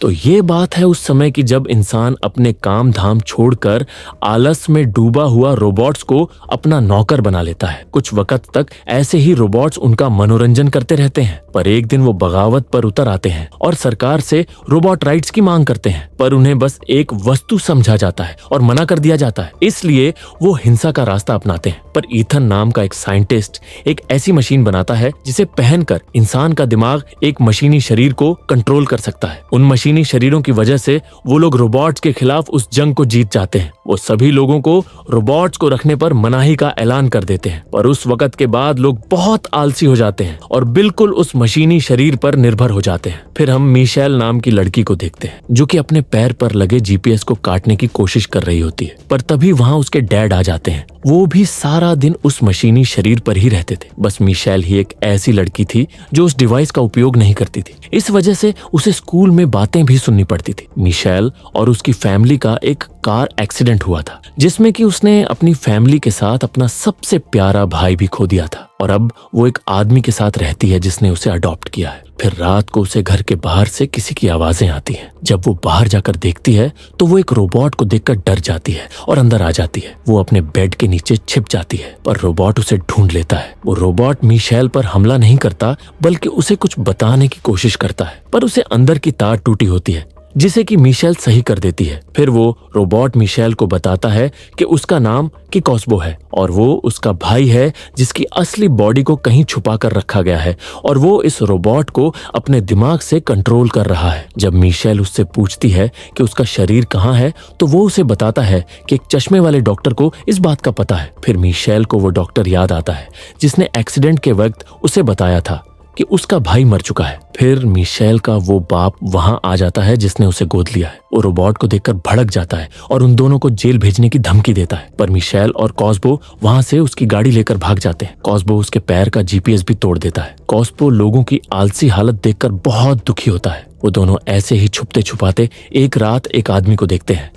तो ये बात है उस समय की जब इंसान अपने काम धाम छोड़कर आलस में डूबा हुआ रोबोट्स को अपना नौकर बना लेता है। कुछ वक्त तक ऐसे ही रोबोट्स उनका मनोरंजन करते रहते हैं, पर एक दिन वो बगावत पर उतर आते हैं और सरकार से रोबोट राइट्स की मांग करते हैं, पर उन्हें बस एक वस्तु समझा जाता है और मना कर दिया जाता है। इसलिए वो हिंसा का रास्ता अपनाते हैं। पर ईथन नाम का एक साइंटिस्ट एक ऐसी मशीन बनाता है जिसे पहनकर इंसान का दिमाग एक मशीनी शरीर को कंट्रोल कर सकता है। उन मशीनी शरीरों की वजह से वो लोग रोबोट्स के खिलाफ उस जंग को जीत जाते हैं। वो सभी लोगों को रोबोट्स को रखने पर मनाही का ऐलान कर देते हैं, पर उस वक्त के बाद लोग बहुत आलसी हो जाते हैं और बिल्कुल उस मशीनी शरीर पर निर्भर हो जाते हैं। फिर हम मिशेल नाम की लड़की को देखते हैं जो कि अपने पैर पर लगे जीपीएस को काटने की कोशिश कर रही होती है, पर तभी वहाँ उसके डैड आ जाते हैं। वो भी सारा दिन उस मशीनी शरीर पर ही रहते थे। बस मिशेल ही एक ऐसी लड़की थी जो उस डिवाइस का उपयोग नहीं करती थी। इस वजह से उसे स्कूल में बातें भी सुननी पड़ती थी। मिशेल और उसकी फैमिली का एक कार एक्सीडेंट हुआ था जिसमें कि उसने अपनी फैमिली के साथ अपना सबसे प्यारा भाई भी खो दिया था, और अब वो एक आदमी के साथ रहती है जिसने उसे अडॉप्ट किया है। फिर रात को उसे घर के बाहर से किसी की आवाजें आती हैं। जब वो बाहर जाकर देखती है तो वो एक रोबोट को देखकर डर जाती है और अंदर आ जाती है। वो अपने बेड के नीचे छिप जाती है, पर रोबोट उसे ढूंढ लेता है। वो रोबोट मिशेल पर हमला नहीं करता बल्कि उसे कुछ बताने की कोशिश करता है, पर उसे अंदर की तार टूटी होती है जिसे कि मिशेल सही कर देती है। फिर वो रोबोट मिशेल को बताता है कि उसका नाम किकोस्बो है और वो उसका भाई है जिसकी असली बॉडी को कहीं छुपा कर रखा गया है, और वो इस रोबोट को अपने दिमाग से कंट्रोल कर रहा है। जब मिशेल उससे पूछती है कि उसका शरीर कहाँ है तो वो उसे बताता है कि एक चश्मे वाले डॉक्टर को इस बात का पता है। फिर मिशेल को वो डॉक्टर याद आता है जिसने एक्सीडेंट के वक्त उसे बताया था कि उसका भाई मर चुका है। फिर मिशेल का वो बाप वहां आ जाता है जिसने उसे गोद लिया है। वो रोबोट को देखकर भड़क जाता है और उन दोनों को जेल भेजने की धमकी देता है, पर मिशेल और कॉस्बो वहां से उसकी गाड़ी लेकर भाग जाते हैं। कॉस्बो उसके पैर का जीपीएस भी तोड़ देता है। कॉस्बो लोगों की आलसी हालत देखकर बहुत दुखी होता है। वो दोनों ऐसे ही छुपते छुपाते एक रात एक आदमी को देखते हैं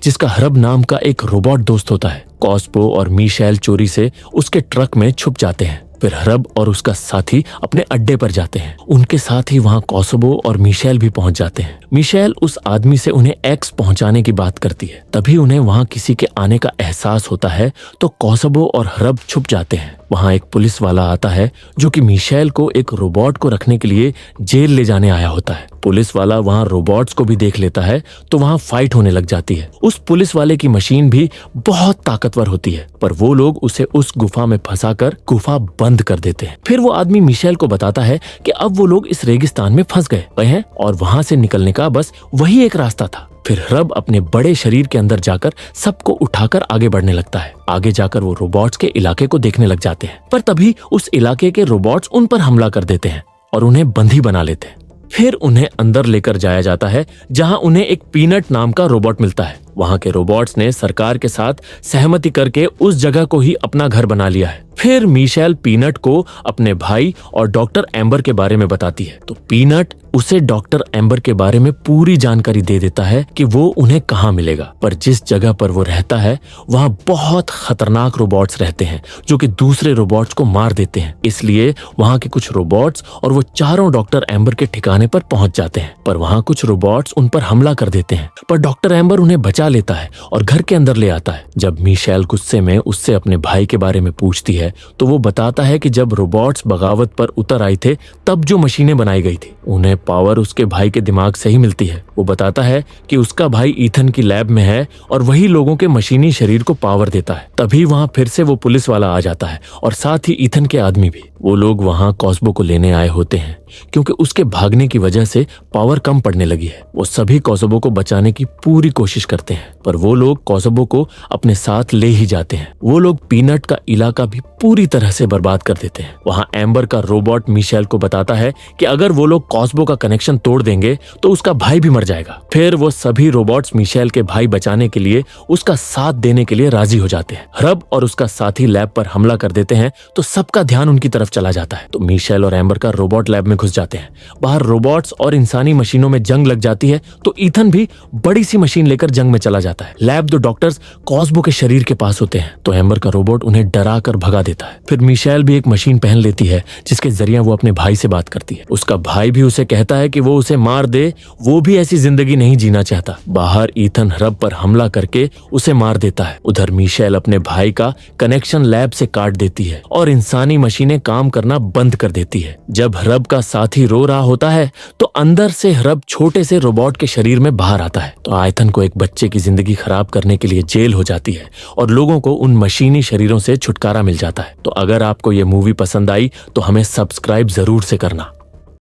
जिसका हरब नाम का एक रोबोट दोस्त होता है। कॉस्बो और मिशेल चोरी से उसके ट्रक में छुप जाते हैं। फिर हरब और उसका साथी अपने अड्डे पर जाते हैं। उनके साथ ही वहां कॉस्बो और मिशेल भी पहुंच जाते हैं। मिशेल उस आदमी से उन्हें एक्स पहुंचाने की बात करती है। तभी उन्हें वहां किसी के आने का एहसास होता है तो कॉस्बो और हरब छुप जाते हैं। वहां एक पुलिस वाला आता है जो कि मिशेल को एक रोबोट को रखने के लिए जेल ले जाने आया होता है। पुलिस वाला वहां रोबोट्स को भी देख लेता है तो वहां फाइट होने लग जाती है। उस पुलिस वाले की मशीन भी बहुत ताकतवर होती है, पर वो लोग उसे उस गुफा में फंसाकर गुफा बंद कर देते हैं। फिर वो आदमी मिशेल को बताता है कि अब वो लोग इस रेगिस्तान में फंस गए हैं और वहां से निकलने का बस वही एक रास्ता था। फिर हरब अपने बड़े शरीर के अंदर जाकर सबको उठाकर आगे बढ़ने लगता है। आगे जाकर वो रोबोट्स के इलाके को देखने लग जाते हैं, पर तभी उस इलाके के रोबोट्स उन पर हमला कर देते हैं और उन्हें बंदी बना लेते हैं। फिर उन्हें अंदर लेकर जाया जाता है जहां उन्हें एक पीनट नाम का रोबोट मिलता है। वहां के रोबोट्स ने सरकार के साथ सहमति करके उस जगह को ही अपना घर बना लिया है। फिर मिशेल पीनट को अपने भाई और डॉक्टर एम्बर के बारे में बताती है तो पीनट उसे डॉक्टर एम्बर के बारे में पूरी जानकारी दे देता है कि वो उन्हें कहाँ मिलेगा। पर जिस जगह पर वो रहता है वहाँ बहुत खतरनाक रोबोट्स रहते हैं जो कि दूसरे रोबोट्स को मार देते हैं। इसलिए वहाँ के कुछ रोबोट्स और वो चारों डॉक्टर एम्बर के ठिकाने पर पहुंच जाते हैं, पर वहाँ कुछ रोबोट्स उन पर हमला कर देते हैं। पर डॉक्टर एम्बर उन्हें बचा लेता है और घर के अंदर ले आता है। जब मिशेल गुस्से में उससे अपने भाई के बारे में पूछती है तो वो बताता है कि जब रोबोट्स बगावत पर उतर आए थे तब जो मशीनें बनाई गई थी उन्हें पावर उसके भाई के दिमाग से ही मिलती है। वो बताता है कि उसका भाई ईथन की लैब में है और वही लोगों के मशीनी शरीर को पावर देता है। तभी वहां फिर से वो पुलिस वाला आ जाता है और साथ ही ईथन के आदमी भी। वो लोग वहां कॉस्बो को लेने आए होते हैं क्योंकि उसके भागने की वजह से पावर कम पड़ने लगी है। वो सभी कॉस्बो को बचाने की पूरी कोशिश करते हैं, पर वो लोग कॉस्बो को अपने साथ ले ही जाते हैं। वो लोग पीनट का इलाका भी पूरी तरह से बर्बाद कर देते हैं। वहां एम्बर का रोबोट मिशेल को बताता है कि अगर वो लोग कॉस्बो का कनेक्शन तोड़ देंगे तो उसका भाई भी मर जाएगा। फिर वो सभी रोबोट्स मिशेल के भाई बचाने के लिए उसका साथ देने के लिए राजी हो जाते हैं। हरब और उसका साथी लैब पर हमला कर देते हैं तो सबका ध्यान उनकी तरफ तरफ चला जाता है। तो मिशेल और एम्बर का रोबोट लैब में घुस जाते हैं। बाहर रोबोट्स और इंसानी मशीनों में जंग लग जाती है, तो ईथन भी बड़ी सी मशीन लेकर जंग में चला जाता है। लैब दो डॉक्टर्स कॉस्मो के शरीर के पास होते हैं, तो एम्बर का रोबोट उन्हें डरा कर भगा देता है। फिर मिशेल भी एक मशीन पहन लेती है जिसके जरिए वो अपने भाई से बात करती है। उसका भाई भी उसे कहता है कि वो उसे मार दे, वो भी ऐसी जिंदगी नहीं जीना चाहता। बाहर ईथन रब पर हमला करके उसे मार देता है। उधर मिशेल अपने भाई का कनेक्शन लैब से काट देती है और इंसानी मशीनें काम करना बंद कर देती है। जब रब का साथी रो रहा होता है तो अंदर से रब छोटे से रोबोट के शरीर में बाहर आता है। तो आयथन को एक बच्चे की जिंदगी खराब करने के लिए जेल हो जाती है और लोगों को उन मशीनी शरीरों से छुटकारा मिल जाता है। तो अगर आपको ये मूवी पसंद आई तो हमें सब्सक्राइब जरूर से करना।